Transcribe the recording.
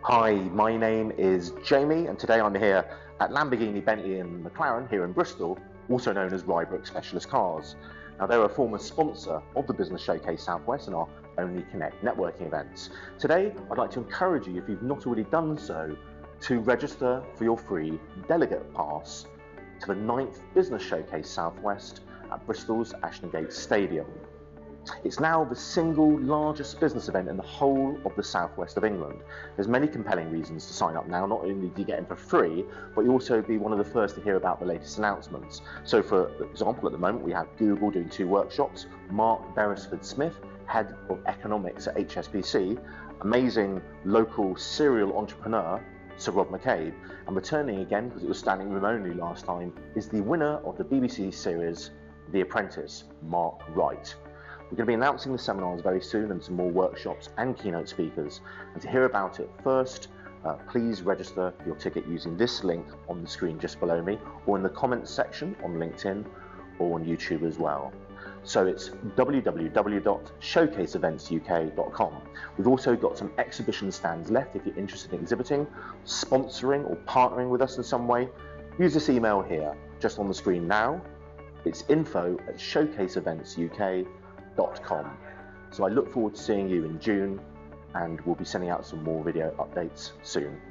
Hi, my name is Jamie and today I'm here at Lamborghini, Bentley and McLaren here in Bristol, also known as Rybrook Specialist Cars. Now they're a former sponsor of the Business Showcase Southwest and our Only Connect networking events. Today I'd like to encourage you, if you've not already done so, to register for your free delegate pass to the 9th Business Showcase Southwest at Bristol's Ashnegate Stadium. It's now the single largest business event in the whole of the southwest of England. There's many compelling reasons to sign up now. Not only do you get in for free, but you also be one of the first to hear about the latest announcements. So for example, at the moment we have Google doing 2 workshops, Mark Berrisford-Smith, Head of Economics at HSBC, amazing local serial entrepreneur, Sir McCabe, and returning again, because it was standing room only last time, is the winner of the BBC series, The Apprentice, Mark Wright. We're going to be announcing the seminars very soon and some more workshops and keynote speakers. And to hear about it first, please register your ticket using this link on the screen just below me, or in the comments section on LinkedIn or on YouTube as well. So it's www.showcaseeventsuk.com. We've also got some exhibition stands left if you're interested in exhibiting, sponsoring or partnering with us in some way. Use this email here, just on the screen now. It's info@showcaseeventsuk.com. So I look forward to seeing you in June, and we'll be sending out some more video updates soon.